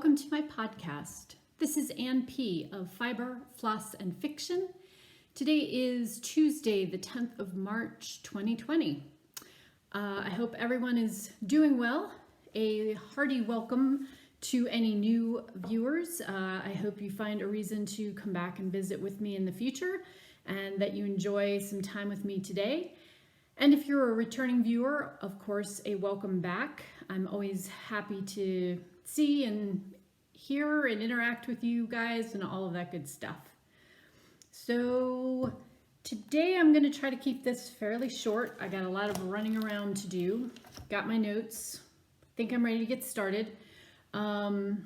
Welcome to my podcast. This is Ann P. of Fiber, Floss, and Fiction. Today is Tuesday, the 10th of March, 2020. I hope everyone is doing well. A hearty welcome to any new viewers. I hope you find a reason to come back and visit with me in the future and that you enjoy some time with me today. And if you're a returning viewer, of course, a welcome back. I'm always happy to see and hear and interact with you guys and all of that good stuff. So today I'm going to try to keep this fairly short. I got a lot of running around to do. Got my notes. Think I'm ready to get started. General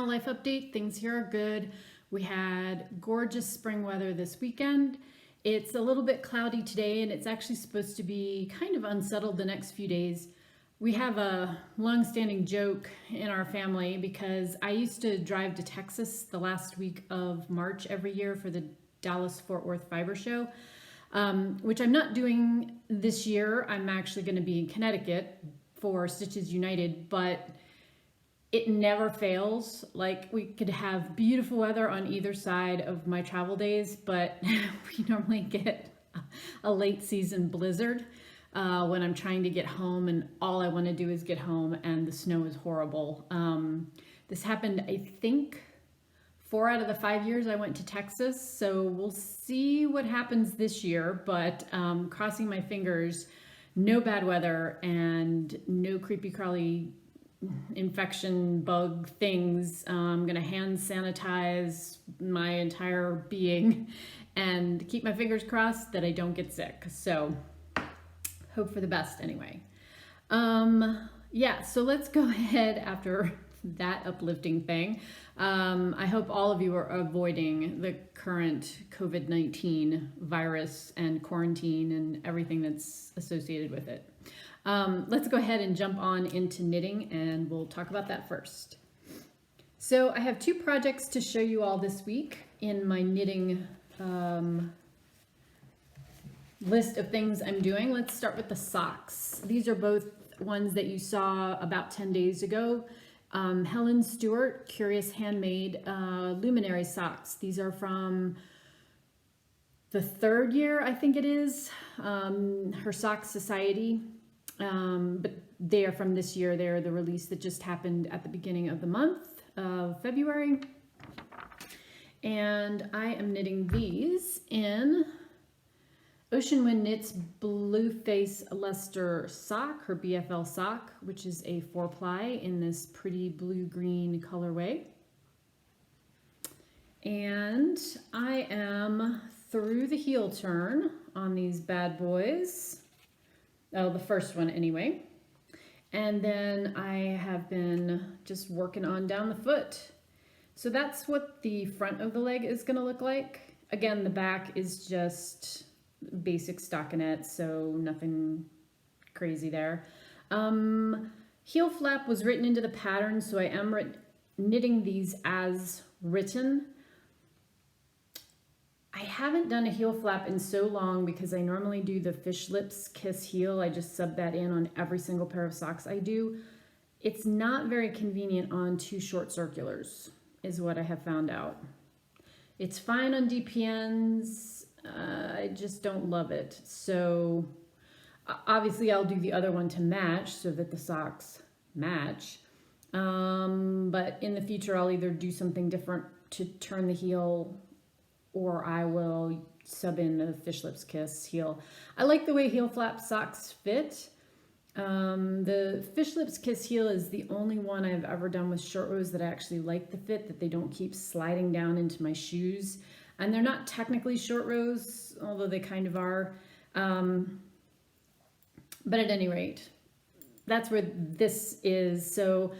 life update. Things here are good. We had gorgeous spring weather this weekend. It's a little bit cloudy today, and it's actually supposed to be kind of unsettled the next few days. We have a long-standing joke in our family because I used to drive to Texas the last week of March every year for the Dallas-Fort Worth Fiber Show, which I'm not doing this year. I'm actually going to be in Connecticut for Stitches United, but it never fails. Like, we could have beautiful weather on either side of my travel days, but we normally get a late season blizzard when I'm trying to get home, and all I want to do is get home, and the snow is horrible. This happened, I think, 4 out of the 5 years I went to Texas, so we'll see what happens this year, but crossing my fingers, no bad weather and no creepy crawly infection bug things. I'm gonna hand sanitize my entire being and keep my fingers crossed that I don't get sick. So hope for the best anyway. Yeah, so let's go ahead after that uplifting thing. I hope all of you are avoiding the current COVID-19 virus and quarantine and everything that's associated with it. Let's go ahead and jump on into knitting, and we'll talk about that first. So I have 2 projects to show you all this week in my knitting list of things I'm doing. Let's start with the socks. These are both ones that you saw about 10 days ago. Aimee Stewart, Curious Handmade Luminary Socks. These are from the 3rd year, I think it is, her Sock Society. But they are from this year. They're the release that just happened at the beginning of the month of February. And I am knitting these in Ocean Wind Knits Blueface Luster Sock, her BFL sock, which is a 4-ply in this pretty blue-green colorway. And I am through the heel turn on these bad boys. Oh, the first one anyway. And then I have been just working on down the foot. So that's what the front of the leg is going to look like. Again, the back is just basic stockinette, so nothing crazy there. Heel flap was written into the pattern, so I am knitting these as written. I haven't done a heel flap in so long because I normally do the fish lips kiss heel. I just sub that in on every single pair of socks I do. It's not very convenient on 2 short circulars, is what I have found out. It's fine on DPNs. I just don't love it. So obviously I'll do the other one to match so that the socks match. But in the future I'll either do something different to turn the heel, or I will sub in the fish lips kiss heel. I like the way heel flap socks fit. The fish lips kiss heel is the only one I've ever done with short rows that I actually like the fit, that they don't keep sliding down into my shoes. And they're not technically short rows, although they kind of are. But at any rate, that's where this is. So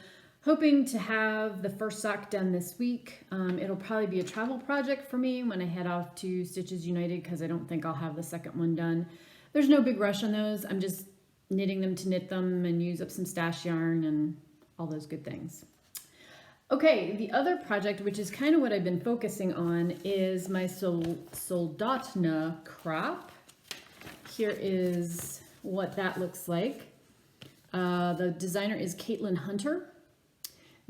hoping to have the first sock done this week. It'll probably be a travel project for me when I head off to Stitches United, because I don't think I'll have the second one done. There's no big rush on those. I'm just knitting them to knit them and use up some stash yarn and all those good things. Okay, the other project, which is kind of what I've been focusing on, is my Soldatna crop. Here is what that looks like. The designer is Caitlin Hunter.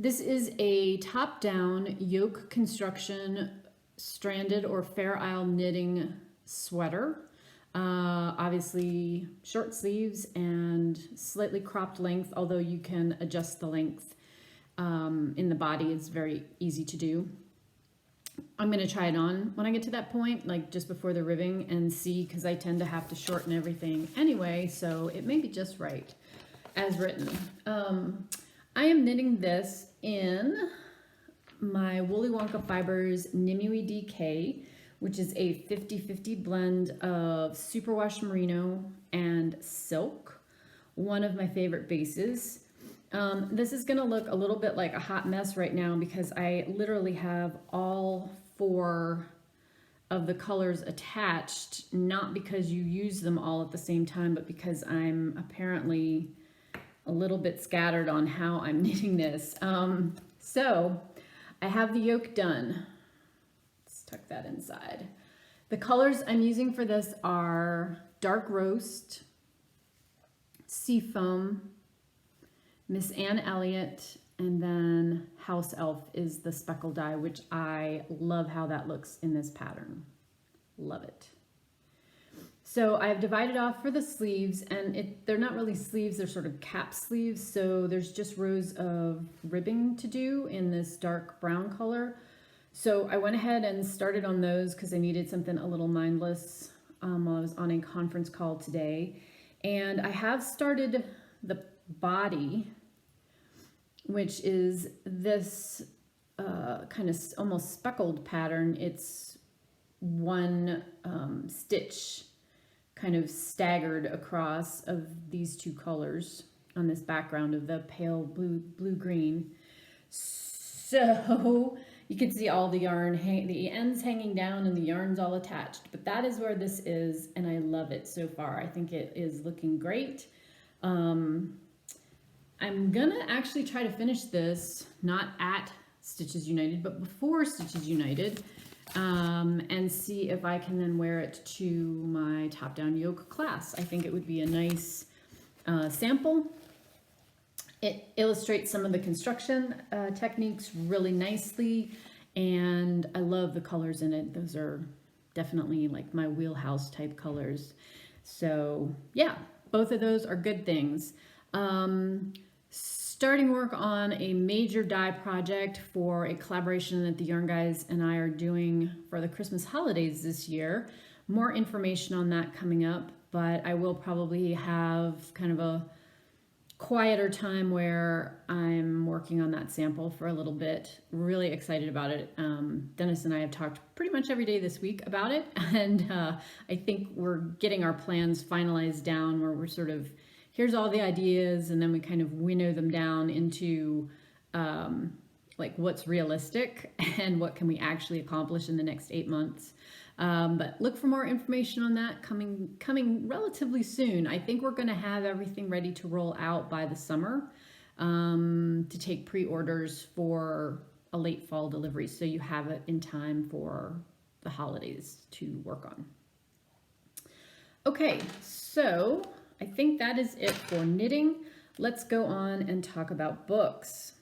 This is a top-down yoke construction stranded or Fair Isle knitting sweater. Obviously short sleeves and slightly cropped length, although you can adjust the length in the body. It's very easy to do. I'm going to try it on when I get to that point, like just before the ribbing, and see, because I tend to have to shorten everything anyway, so it may be just right as written. I am knitting this in my Woolly Wonka Fibers Nimue DK, which is a 50-50 blend of superwash merino and silk, one of my favorite bases. This is gonna look a little bit like a hot mess right now because I literally have all 4 of the colors attached, not because you use them all at the same time, but because I'm apparently a little bit scattered on how I'm knitting this. So I have the yoke done. Let's tuck that inside. The colors I'm using for this are Dark Roast, Seafoam, Miss Anne Elliott, and then House Elf is the speckle dye, which I love how that looks in this pattern. Love it. So I've divided off for the sleeves, and they're not really sleeves, they're sort of cap sleeves. So there's just rows of ribbing to do in this dark brown color. So I went ahead and started on those because I needed something a little mindless while I was on a conference call today. And I have started the body, which is this kind of almost speckled pattern. It's one stitch kind of staggered across of these 2 colors on this background of the pale blue-green. So you can see all the yarn, the ends hanging down and the yarn's all attached, but that is where this is, and I love it so far. I think it is looking great. I'm gonna actually try to finish this, not at Stitches United, but before Stitches United, and see if I can then wear it to my top-down yoke class. I think it would be a nice sample. It illustrates some of the construction techniques really nicely, and I love the colors in it. Those are definitely like my wheelhouse type colors. So yeah, both of those are good things. Starting work on a major dye project for a collaboration that the Yarn Guys and I are doing for the Christmas holidays this year. More information on that coming up, but I will probably have kind of a quieter time where I'm working on that sample for a little bit. Really excited about it. Dennis and I have talked pretty much every day this week about it, and I think we're getting our plans finalized down where we're sort of, here's all the ideas, and then we kind of winnow them down into like what's realistic and what can we actually accomplish in the next 8 months. But look for more information on that coming relatively soon. I think we're going to have everything ready to roll out by the summer to take pre-orders for a late fall delivery, so you have it in time for the holidays to work on. Okay, so I think that is it for knitting. Let's go on and talk about books.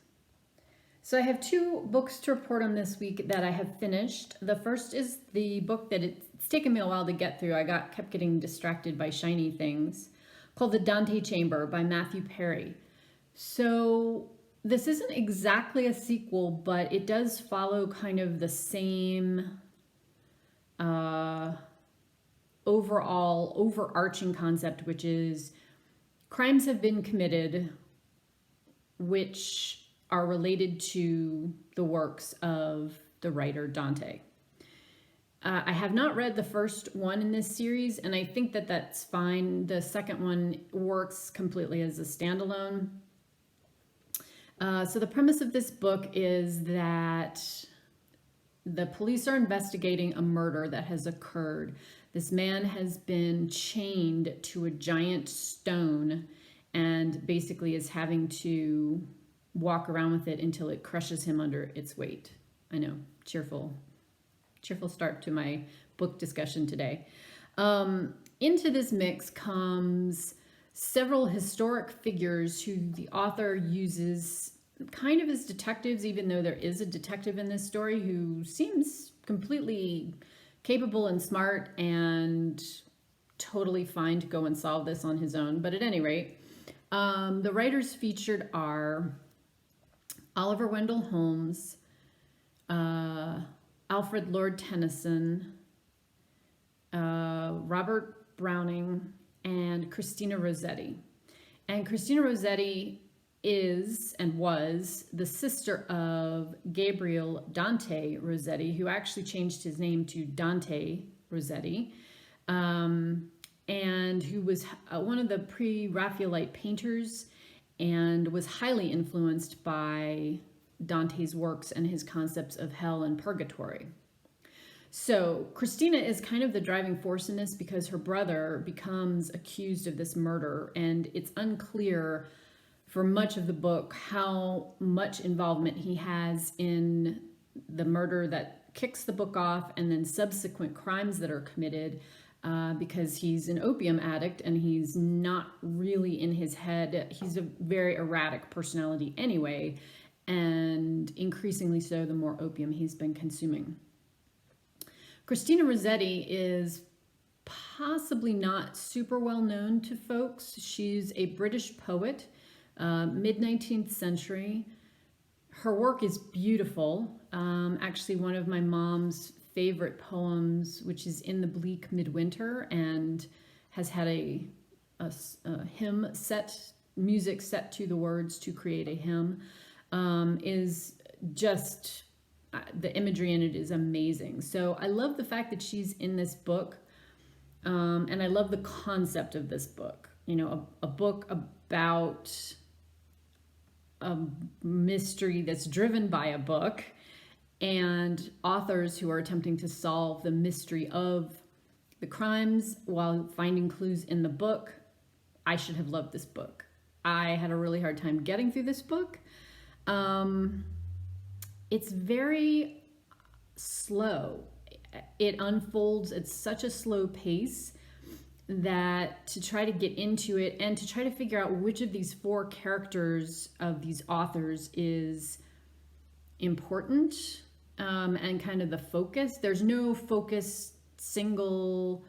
So I have 2 books to report on this week that I have finished. The first is the book that it's taken me a while to get through. I kept getting distracted by shiny things, called The Dante Chamber by Matthew Perry. So this isn't exactly a sequel, but it does follow kind of the same overall overarching concept, which is crimes have been committed which are related to the works of the writer Dante. I have not read the first one in this series, and I think that that's fine. The second one works completely as a standalone. So the premise of this book is that the police are investigating a murder that has occurred. This man has been chained to a giant stone and basically is having to walk around with it until it crushes him under its weight. I know, cheerful start to my book discussion today. Into this mix comes several historic figures who the author uses kind of as detectives, even though there is a detective in this story who seems completely capable and smart and totally fine to go and solve this on his own. But at any rate, the writers featured are Oliver Wendell Holmes, Alfred Lord Tennyson, Robert Browning, and Christina Rossetti. And Christina Rossetti is and was the sister of Gabriel Dante Rossetti, who actually changed his name to Dante Rossetti, and who was one of the pre-Raphaelite painters and was highly influenced by Dante's works and his concepts of hell and purgatory. So Christina is kind of the driving force in this because her brother becomes accused of this murder, and it's unclear for much of the book how much involvement he has in the murder that kicks the book off and then subsequent crimes that are committed, because he's an opium addict and he's not really in his head. He's a very erratic personality anyway, and increasingly so the more opium he's been consuming. Christina Rossetti is possibly not super well known to folks. She's a British poet, mid-19th century. Her work is beautiful. Actually, one of my mom's favorite poems, which is In the Bleak Midwinter, and has had a hymn set, music set to the words to create a hymn, is just... the imagery in it is amazing. So I love the fact that she's in this book, and I love the concept of this book. You know, a book about a mystery that's driven by a book and authors who are attempting to solve the mystery of the crimes while finding clues in the book. I should have loved this book. I had a really hard time getting through this book. It's very slow. It unfolds at such a slow pace that to try to get into it and to try to figure out which of these four characters of these authors is important, and kind of the focus. There's no focus, single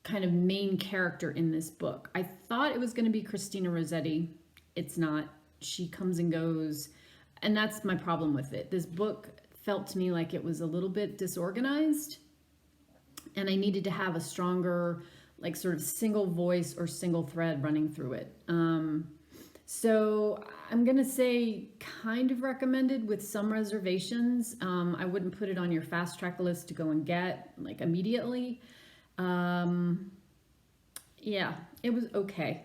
kind of main character in this book. I thought it was going to be Christina Rossetti. It's not. She comes and goes, and that's my problem with it. This book felt to me like it was a little bit disorganized, and I needed to have a stronger, like, sort of single voice or single thread running through it. So I'm gonna say kind of recommended with some reservations. I wouldn't put it on your fast track list to go and get, like, immediately. Yeah, it was okay.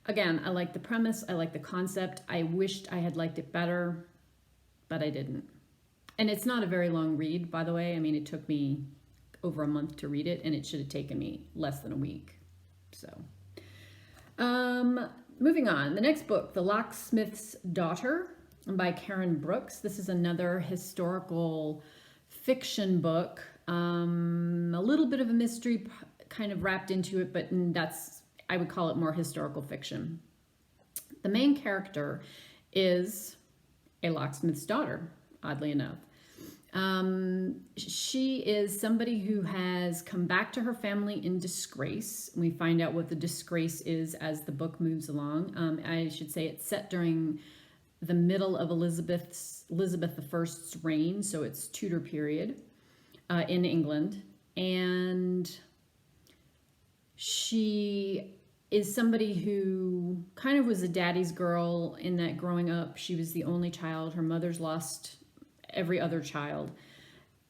Again, I like the premise, I like the concept. I wished I had liked it better, but I didn't. And it's not a very long read, by the way. I mean, it took me over a month to read it, and it should have taken me less than a week. So, moving on. The next book, The Locksmith's Daughter by Karen Brooks. This is another historical fiction book. A little bit of a mystery kind of wrapped into it, but that's, I would call it more historical fiction. The main character is a locksmith's daughter, oddly enough. She is somebody who has come back to her family in disgrace. We find out what the disgrace is as the book moves along. I should say it's set during the middle of Elizabeth I's reign, so it's Tudor period in England. And she is somebody who kind of was a daddy's girl in that growing up, she was the only child. Her mother's lost every other child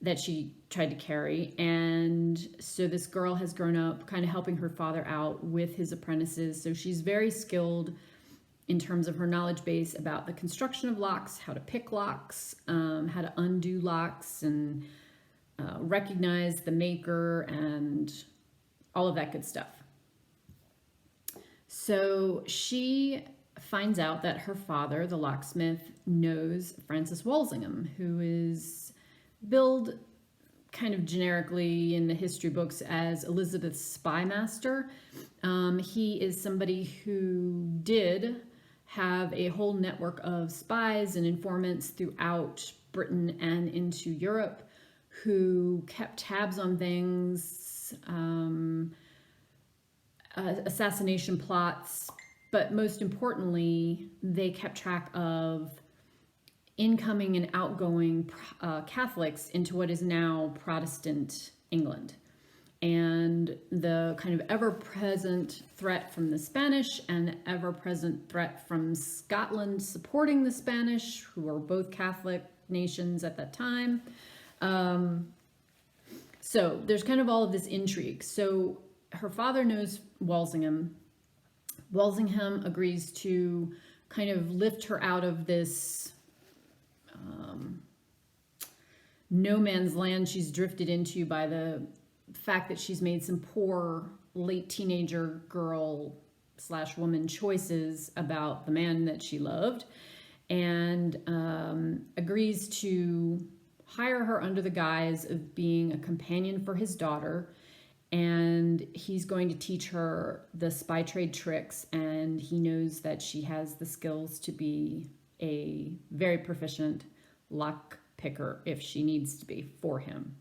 that she tried to carry. And so this girl has grown up kind of helping her father out with his apprentices. So she's very skilled in terms of her knowledge base about the construction of locks, how to pick locks, how to undo locks, and recognize the maker and all of that good stuff. So she finds out that her father, the locksmith, knows Francis Walsingham, who is billed kind of generically in the history books as Elizabeth's spy master. He is somebody who did have a whole network of spies and informants throughout Britain and into Europe who kept tabs on things, assassination plots, but most importantly, they kept track of incoming and outgoing Catholics into what is now Protestant England, and the kind of ever-present threat from the Spanish and ever-present threat from Scotland supporting the Spanish, who were both Catholic nations at that time. So there's kind of all of this intrigue. So her father knows Walsingham. Walsingham agrees to kind of lift her out of this no man's land she's drifted into by the fact that she's made some poor late teenager girl / woman choices about the man that she loved, and agrees to hire her under the guise of being a companion for his daughter. And he's going to teach her the spy trade tricks, and he knows that she has the skills to be a very proficient lock picker if she needs to be for him.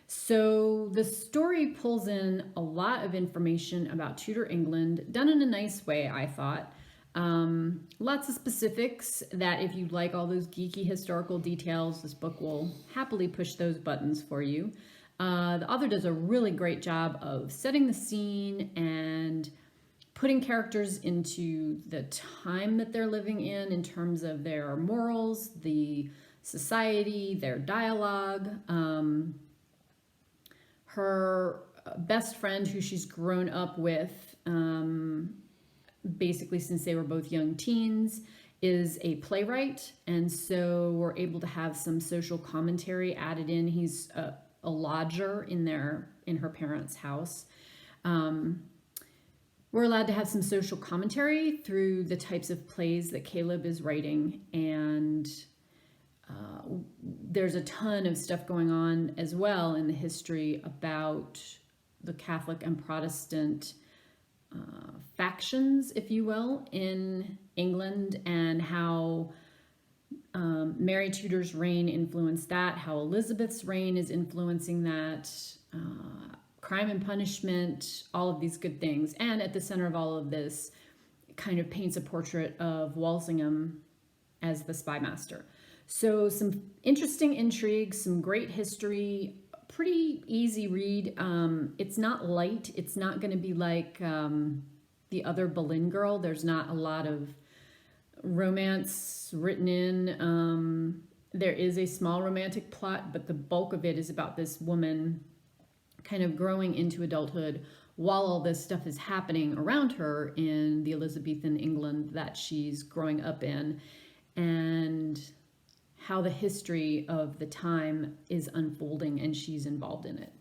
So the story pulls in a lot of information about Tudor England, done in a nice way, I thought. Lots of specifics that if you like all those geeky historical details, this book will happily push those buttons for you. The author does a really great job of setting the scene and putting characters into the time that they're living in terms of their morals, the society, their dialogue. Her best friend, who she's grown up with basically since they were both young teens, is a playwright, and so we're able to have some social commentary added in. He's a lodger in her parents' house. We're allowed to have some social commentary through the types of plays that Caleb is writing, and there's a ton of stuff going on as well in the history about the Catholic and Protestant factions, if you will, in England, and how Mary Tudor's reign influenced that, how Elizabeth's reign is influencing that, crime and punishment, all of these good things. And at the center of all of this kind of paints a portrait of Walsingham as the spy master. So some interesting intrigue, some great history, pretty easy read. It's not light. It's not going to be like the other Boleyn Girl. There's not a lot of romance written in. There is a small romantic plot, but the bulk of it is about this woman kind of growing into adulthood while all this stuff is happening around her in the Elizabethan England that she's growing up in, and how the history of the time is unfolding and she's involved in it.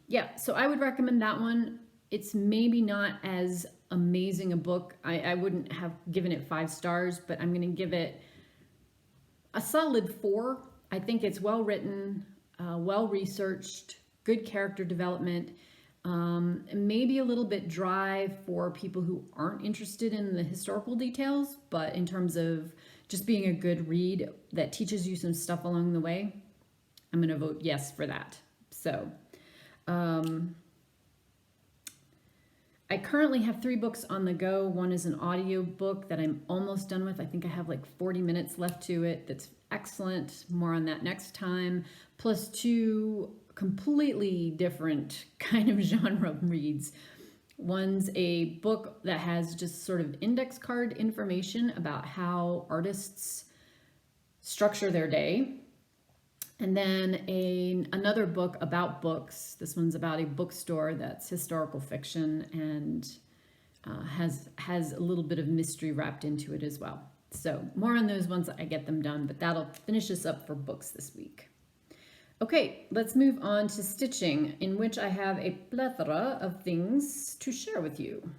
Yeah, so I would recommend that one. It's maybe not as amazing a book. I wouldn't have given it 5 stars, but I'm going to give it a solid 4. I think it's well written, well researched, good character development, maybe a little bit dry for people who aren't interested in the historical details, but in terms of just being a good read that teaches you some stuff along the way, I'm going to vote yes for that. So I currently have 3 books on the go. One is an audio book that I'm almost done with. I think I have like 40 minutes left to it. That's excellent. More on that next time. Plus 2 completely different kind of genre reads. One's a book that has just sort of index card information about how artists structure their day. And then another book about books. This one's about a bookstore that's historical fiction and has a little bit of mystery wrapped into it as well. So more on those once I get them done, but that'll finish us up for books this week. Okay, let's move on to stitching, in which I have a plethora of things to share with you.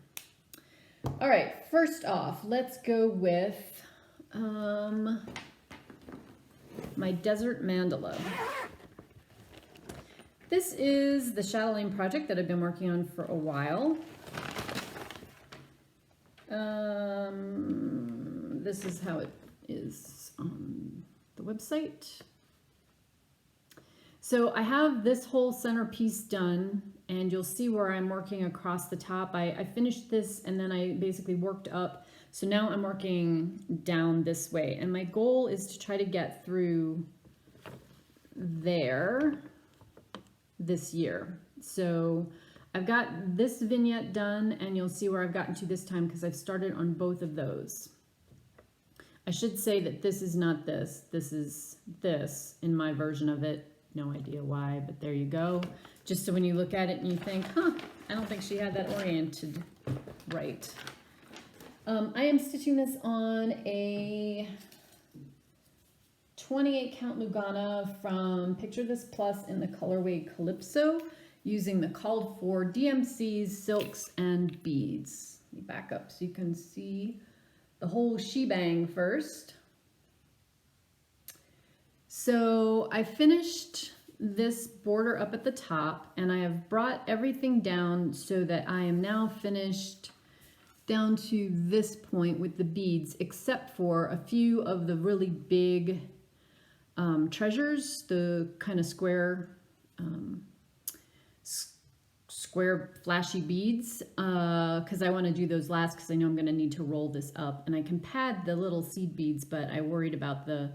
All right, first off, let's go with my Desert Mandala. This is the Chatelaine project that I've been working on for a while. this is how it is on the website. So I have this whole center piece done, and you'll see where I'm working across the top. I finished this and then I basically worked up. So now I'm working down this way, and my goal is to try to get through there this year. So I've got this vignette done, and you'll see where I've gotten to this time because I've started on both of those. I should say that this is not this. This is this in my version of it. No idea why, but there you go. Just so when you look at it and you think, huh, I don't think she had that oriented right. I am stitching this on a 28 count Lugana from Picture This Plus in the colorway Calypso, using the called for DMCs, silks, and beads. Let me back up so you can see the whole shebang first. So I finished this border up at the top, and I have brought everything down so that I am now finished down to this point with the beads, except for a few of the really big treasures, the kind of square flashy beads, because I want to do those last because I know I'm going to need to roll this up, and I can pad the little seed beads, but I worried about the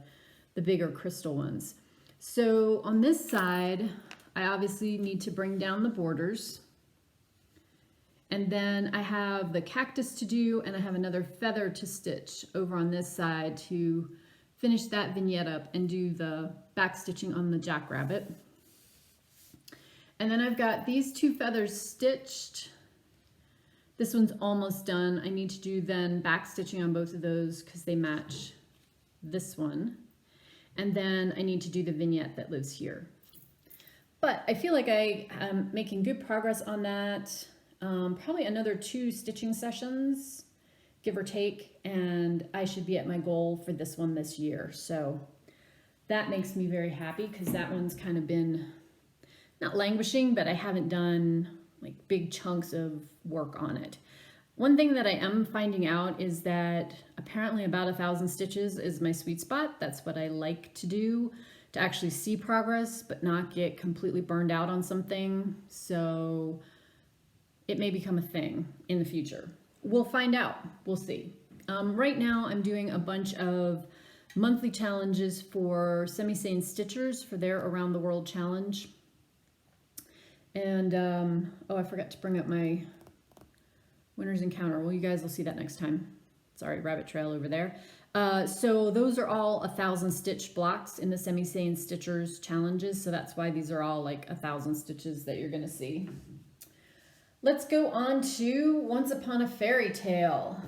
bigger crystal ones. So on this side, I obviously need to bring down the borders. And then I have the cactus to do, and I have another feather to stitch over on this side to finish that vignette up and do the back stitching on the jackrabbit. And then I've got these two feathers stitched. This one's almost done. I need to do then back stitching on both of those because they match this one. And then I need to do the vignette that lives here. But I feel like I am making good progress on that. Probably another 2 stitching sessions, give or take, and I should be at my goal for this one this year. So that makes me very happy because that one's kind of been not languishing, but I haven't done like big chunks of work on it. One thing that I am finding out is that apparently about 1,000 stitches is my sweet spot. That's what I like to do, to actually see progress, but not get completely burned out on something. So it may become a thing in the future. We'll find out. We'll see. Right now I'm doing a bunch of monthly challenges for Semi-Sane Stitchers for their Around the World Challenge. And, oh, I forgot to bring up my Winner's Encounter. Well, you guys will see that next time. Sorry, rabbit trail over there. So those are all 1,000 stitch blocks in the Semi-Sane Stitchers challenges. So that's why these are all like 1,000 stitches that you're gonna see. Let's go on to Once Upon a Fairy Tale.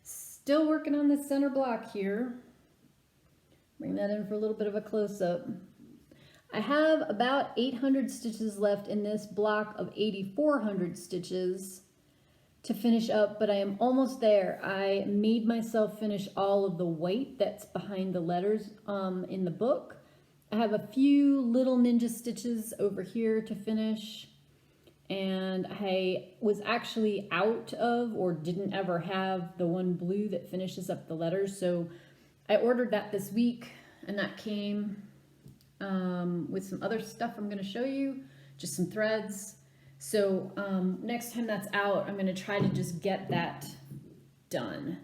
Still working on the center block here. Bring that in for a little bit of a close-up. I have about 800 stitches left in this block of 8,400 stitches to finish up, but I am almost there. I made myself finish all of the white that's behind the letters in the book. I have a few little ninja stitches over here to finish, and I was actually out of or didn't ever have the one blue that finishes up the letters, so I ordered that this week, and that came with some other stuff I'm going to show you, just some threads. So next time that's out, I'm going to try to just get that done.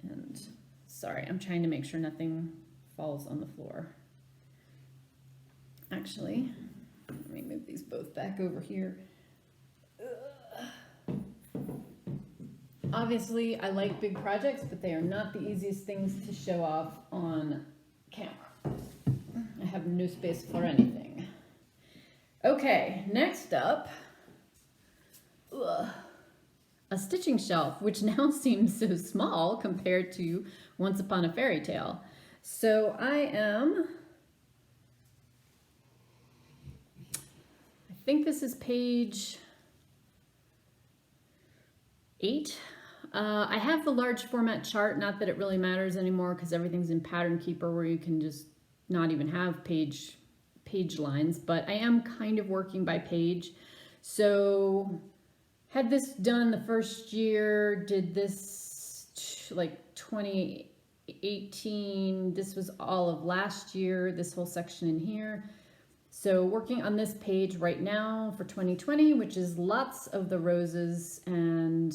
And sorry, I'm trying to make sure nothing falls on the floor. Actually, let me move these both back over here. Obviously, I like big projects, but they are not the easiest things to show off on camera. I have no space for anything. Okay, next up, a stitching shelf, which now seems so small compared to Once Upon a Fairy Tale. So I think this is page 8. I have the large format chart, not that it really matters anymore because everything's in Pattern Keeper where you can just not even have page lines, but I am kind of working by page. So Had this done the first year, did this like 2018. This was all of last year, this whole section in here. So working on this page right now for 2020, which is lots of the roses. And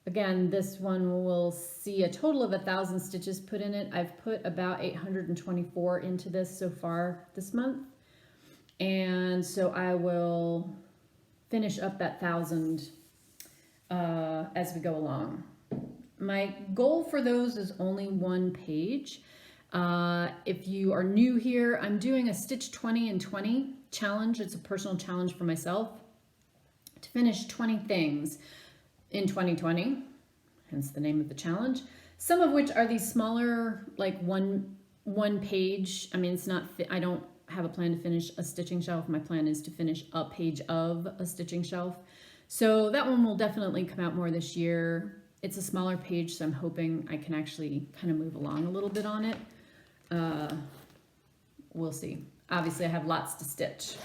again, this one will see a total of 1,000 stitches put in it. I've put about 824 into this so far this month. And so I will finish up that 1,000 as we go along. My goal for those is only one page. If you are new here, I'm doing a Stitch 20 in 20 challenge. It's a personal challenge for myself to finish 20 things in 2020, hence the name of the challenge. Some of which are these smaller, like one page. I mean, it's not, I don't have a plan to finish a stitching shelf. My plan is to finish a page of a stitching shelf. So that one will definitely come out more this year. It's a smaller page, so I'm hoping I can actually kind of move along a little bit on it. We'll see. Obviously, I have lots to stitch.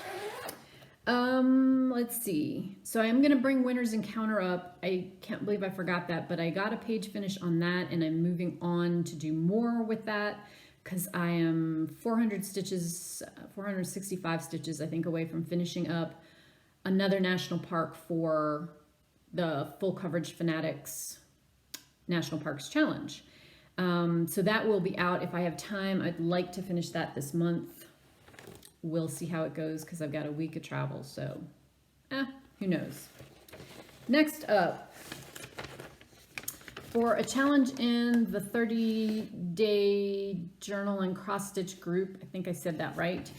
Let's see. So I'm going to bring Winter's Encounter up. I can't believe I forgot that, but I got a page finish on that, and I'm moving on to do more with that because I am 465 stitches, I think, away from finishing up another national park for the Full Coverage Fanatics National Parks Challenge. So that will be out if I have time. I'd like to finish that this month. We'll see how it goes because I've got a week of travel, so who knows. Next up, for a challenge in the 30-day journal and cross-stitch group, I think I said that right,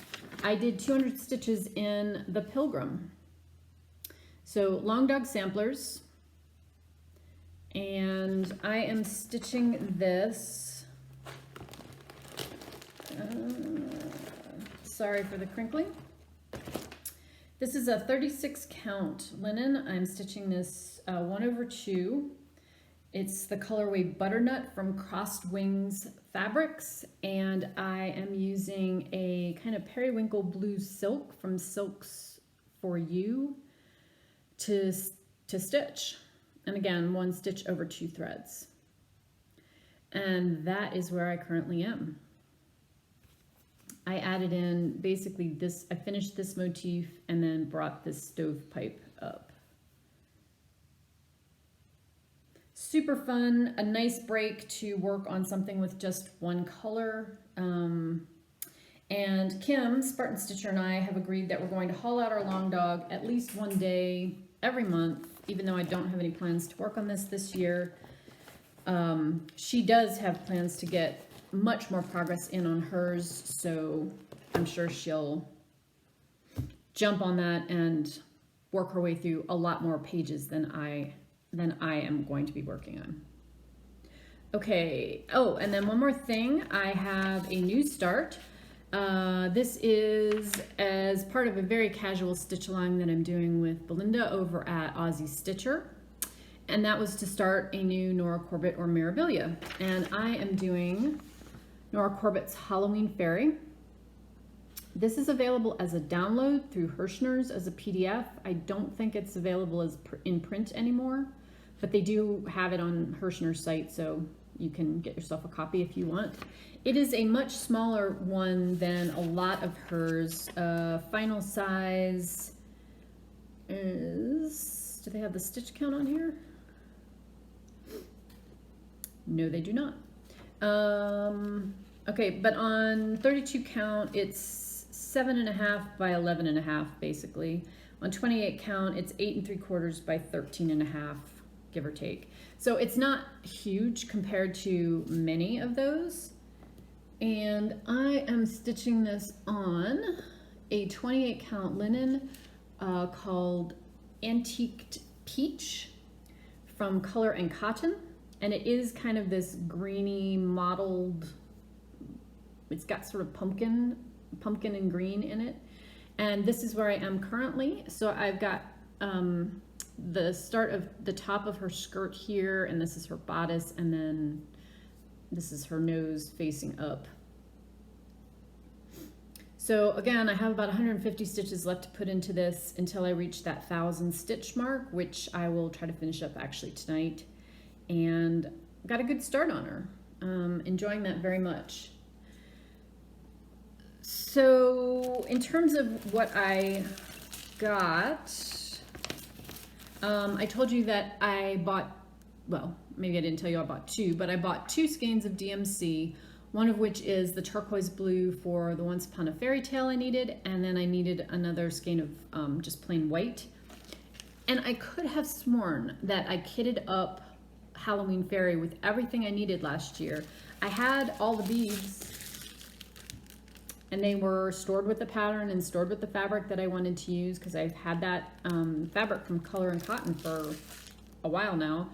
I did 200 stitches in the Pilgrim. So long dog samplers, and I am stitching this. Sorry for the crinkling. This is a 36 count linen. I'm stitching this 1/2. It's the colorway Butternut from Crossed Wings Fabrics, and I am using a kind of periwinkle blue silk from Silks for You to stitch. And again, 1 stitch over 2 threads. And that is where I currently am. I added in basically this, I finished this motif and then brought this stovepipe up. Super fun, a nice break to work on something with just one color. And Kim, Spartan Stitcher, and I have agreed that we're going to haul out our long dog at least one day every month, even though I don't have any plans to work on this year. She does have plans to get much more progress in on hers, so I'm sure she'll jump on that and work her way through a lot more pages than I am going to be working on. Okay, oh, and then one more thing, I have a new start. This is as part of a very casual stitch along that I'm doing with Belinda over at Aussie Stitcher. And that was to start a new Nora Corbett or Mirabilia. And I am doing Nora Corbett's Halloween Fairy. This is available as a download through Hirschner's as a PDF. I don't think it's available as in print anymore, but they do have it on Hirschner's site, so you can get yourself a copy if you want. It is a much smaller one than a lot of hers. Final size is, do they have the stitch count on here? No, they do not. Okay, but on 32 count, it's 7.5 by 11.5, basically. On 28 count, it's 8 3/4 by 13.5, give or take. So it's not huge compared to many of those. And I am stitching this on a 28 count linen called Antiqued Peach from Color and Cotton. And it is kind of this greeny mottled, it's got sort of pumpkin and green in it. And this is where I am currently. So I've got the start of the top of her skirt here, and this is her bodice, and then this is her nose facing up. So again, I have about 150 stitches left to put into this until I reach that 1,000 stitch mark, which I will try to finish up actually tonight. And got a good start on her. Enjoying that very much. So in terms of what I got, I told you that I bought, well, maybe I didn't tell you I bought two, but I bought 2 skeins of DMC, one of which is the turquoise blue for the Once Upon a Fairy Tale I needed, and then I needed another skein of just plain white. And I could have sworn that I kitted up Halloween Fairy with everything I needed last year. I had all the beads, and they were stored with the pattern and stored with the fabric that I wanted to use, because I've had that fabric from Color and Cotton for a while now,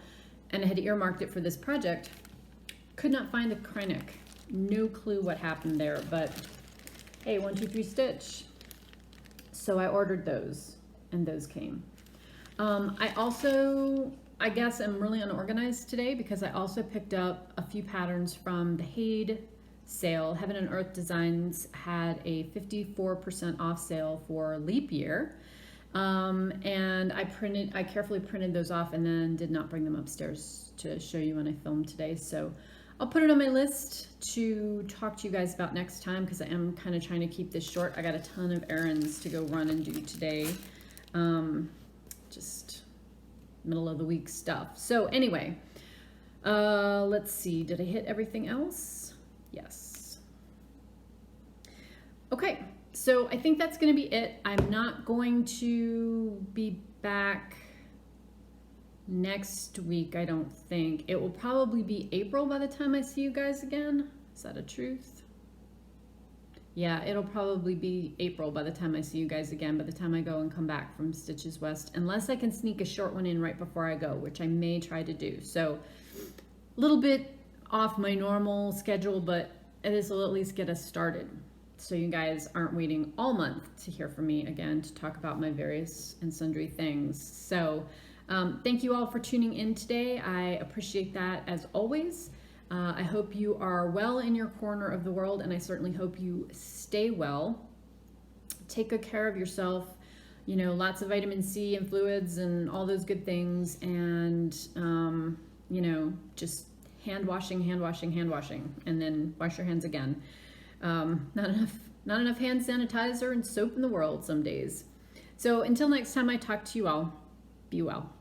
and I had earmarked it for this project. Could not find the Kreinik. No clue what happened there, but hey, 1, 2, 3 stitch. So I ordered those, and those came. I also, I guess I'm really unorganized today because I also picked up a few patterns from the Haid sale. Heaven and Earth Designs had a 54% off sale for leap year. And I carefully printed those off and then did not bring them upstairs to show you when I filmed today. So I'll put it on my list to talk to you guys about next time, because I am kind of trying to keep this short. I got a ton of errands to go run and do today. Just middle of the week stuff. So anyway, let's see. Did I hit everything else? Yes. Okay. So I think that's going to be it. I'm not going to be back next week, I don't think. It will probably be April by the time I see you guys again. Is that a truth? Yeah, it'll probably be April by the time I see you guys again, by the time I go and come back from Stitches West, unless I can sneak a short one in right before I go, which I may try to do. So a little bit off my normal schedule, but this will at least get us started, so you guys aren't waiting all month to hear from me again to talk about my various and sundry things. So thank you all for tuning in today. I appreciate that as always. I hope you are well in your corner of the world, and I certainly hope you stay well. Take good care of yourself. You know, lots of vitamin C and fluids and all those good things, and you know, just hand washing, and then wash your hands again. Not enough hand sanitizer and soap in the world some days. So until next time I talk to you all, be well.